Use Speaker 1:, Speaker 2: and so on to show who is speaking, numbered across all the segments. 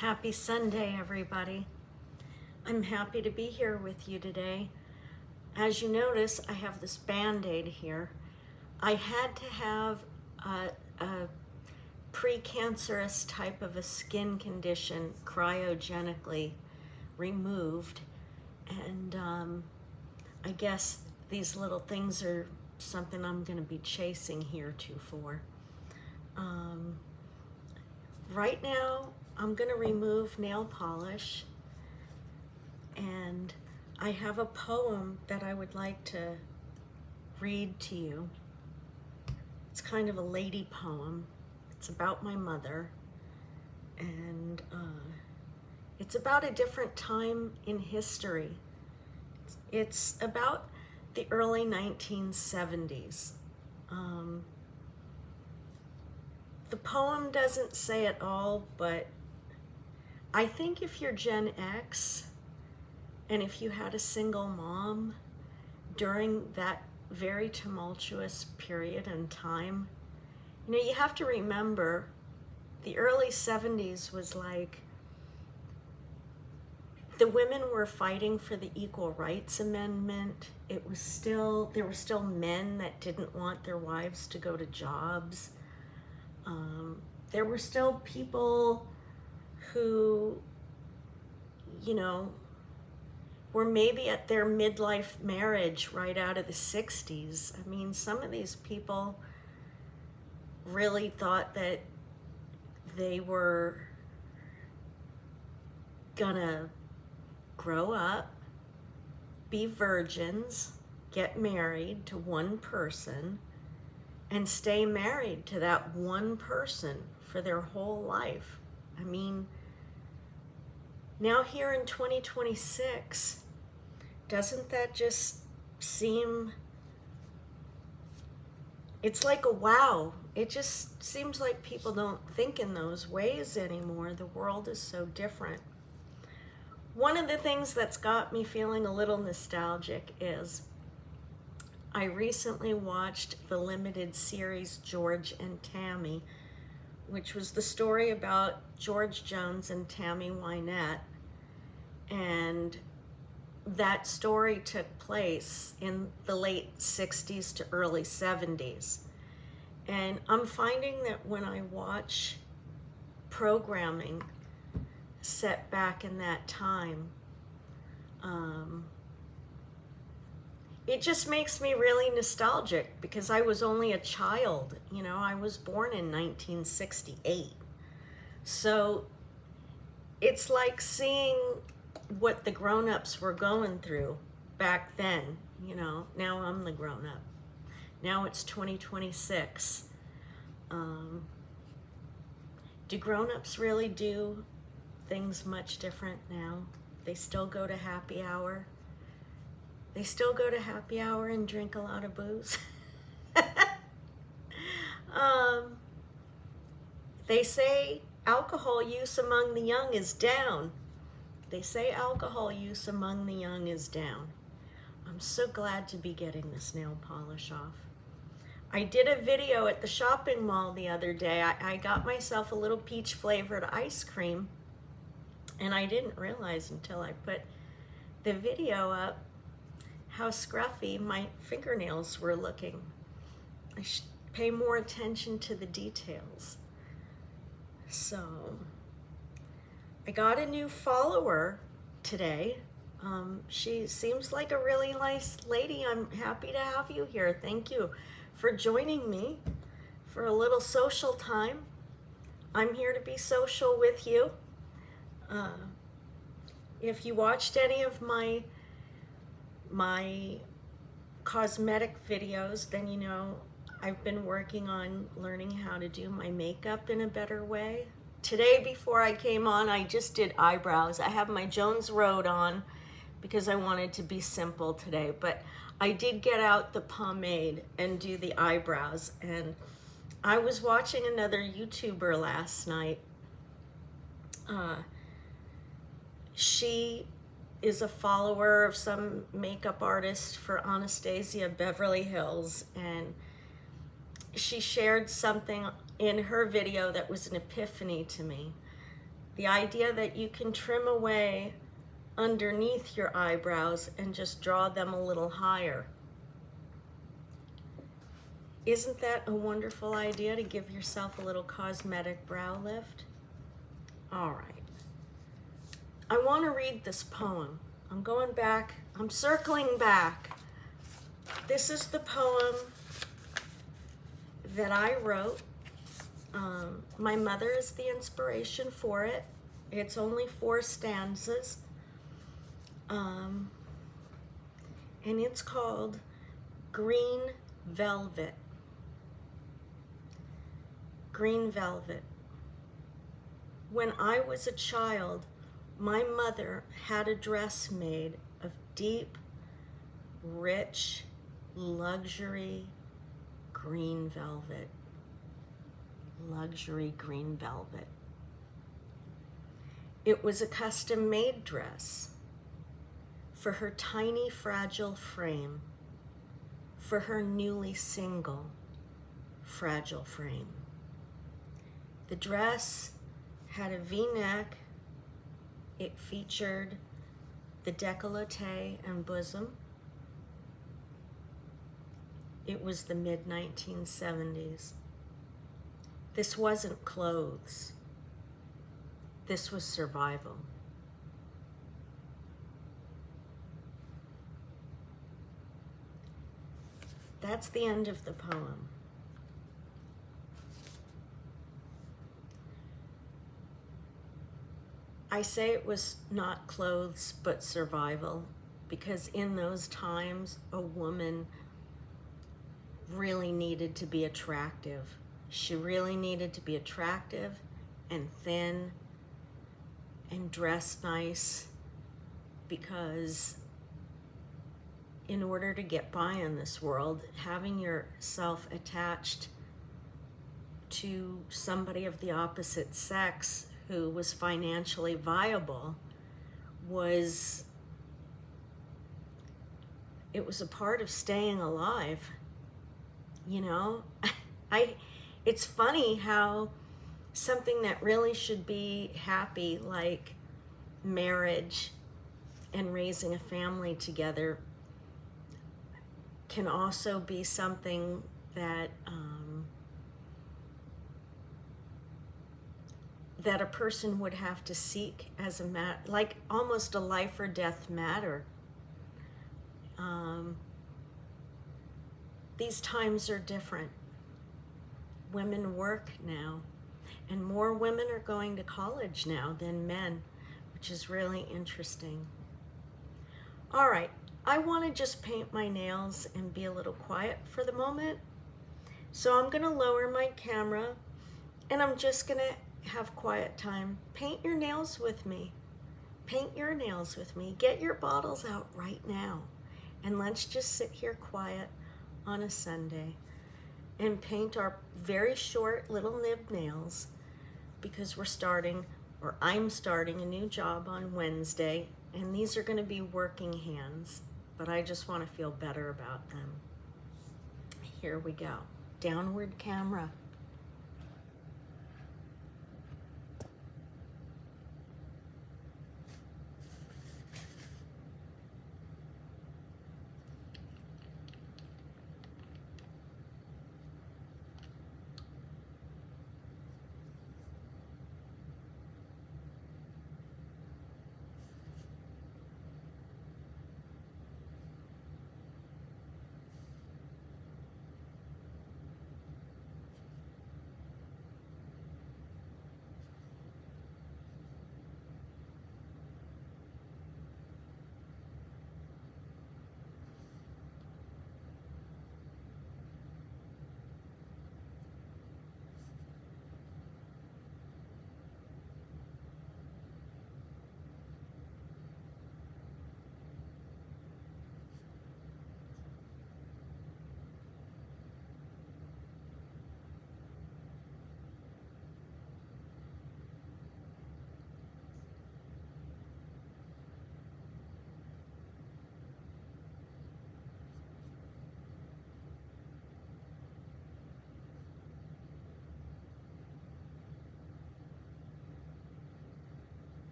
Speaker 1: Happy Sunday, everybody. I'm happy to be here with you today. As you notice, I have this Band-Aid here. I had to have a precancerous type of a skin condition cryogenically removed, and I guess these little things are something I'm going to be chasing heretofore. Right now, I'm going to remove nail polish, and I have a poem that I would like to read to you. It's kind of a lady poem. It's about my mother, and it's about a different time in history. It's about the early 1970s. The poem doesn't say it all, but I think if you're Gen X and if you had a single mom during that very tumultuous period in time, you have to remember the early 70s was like the women were fighting for the Equal Rights Amendment. There were still men that didn't want their wives to go to jobs. There were still people who, were maybe at their midlife marriage right out of the 60s. I mean, some of these people really thought that they were gonna grow up, be virgins, get married to one person, and stay married to that one person for their whole life. I mean, now here in 2026, doesn't that just seem, it's like a wow. It just seems like people don't think in those ways anymore. The world is so different. One of the things that's got me feeling a little nostalgic is I recently watched the limited series George and Tammy, which was the story about George Jones and Tammy Wynette. And that story took place in the late 60s to early 70s. And I'm finding that when I watch programming set back in that time, it just makes me really nostalgic because I was only a child. I was born in 1968. So it's like seeing what the grown-ups were going through back then. Now I'm the grown-up. Now it's 2026. Do grown-ups really do things much different now? They still go to happy hour. They still go to happy hour and drink a lot of booze. They say alcohol use among the young is down. They say alcohol use among the young is down. I'm so glad to be getting this nail polish off. I did a video at the shopping mall the other day. I got myself a little peach flavored ice cream, and I didn't realize until I put the video up how scruffy my fingernails were looking. I should pay more attention to the details. So, I got a new follower today. She seems like a really nice lady. I'm happy to have you here. Thank you for joining me for a little social time. I'm here to be social with you. If you watched any of my cosmetic videos, then I've been working on learning how to do my makeup in a better way. Today, before I came on, I just did eyebrows. I have my Jones Road on because I wanted to be simple today, but I did get out the pomade and do the eyebrows. And I was watching another YouTuber last night. She is a follower of some makeup artist for Anastasia Beverly Hills, and she shared something in her video that was an epiphany to me. The idea that you can trim away underneath your eyebrows and just draw them a little higher. Isn't that a wonderful idea to give yourself a little cosmetic brow lift? All right. I want to read this poem. I'm going back. I'm circling back. This is the poem that I wrote. My mother is the inspiration for it. It's only 4 stanzas. And it's called Green Velvet. Green Velvet. When I was a child, my mother had a dress made of deep, rich, luxury green velvet. Luxury green velvet. It was a custom-made dress for her tiny, fragile frame, for her newly single, fragile frame. The dress had a V-neck. It featured the décolleté and bosom. It was the mid-1970s. This wasn't clothes. This was survival. That's the end of the poem. I say it was not clothes, but survival, because in those times, a woman really needed to be attractive. She really needed to be attractive and thin and dressed nice, because in order to get by in this world, having yourself attached to somebody of the opposite sex who was financially viable was a part of staying alive. You know, it's funny how something that really should be happy, like marriage and raising a family together, can also be something that that a person would have to seek as like almost a life or death matter. These times are different. Women work now, and more women are going to college now than men, which is really interesting. All right, I want to just paint my nails and be a little quiet for the moment. So I'm going to lower my camera, and I'm just going to have quiet time. Paint your nails with me. Paint your nails with me. Get your bottles out right now, and let's just sit here quiet on a Sunday and paint our very short little nib nails, because I'm starting a new job on Wednesday, and these are going to be working hands, but I just want to feel better about them. Here we go. Downward camera.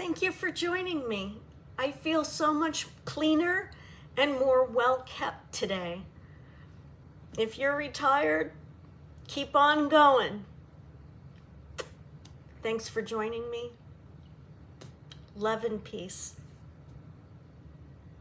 Speaker 1: Thank you for joining me. I feel so much cleaner and more well kept today. If you're retired, keep on going. Thanks for joining me. Love and peace.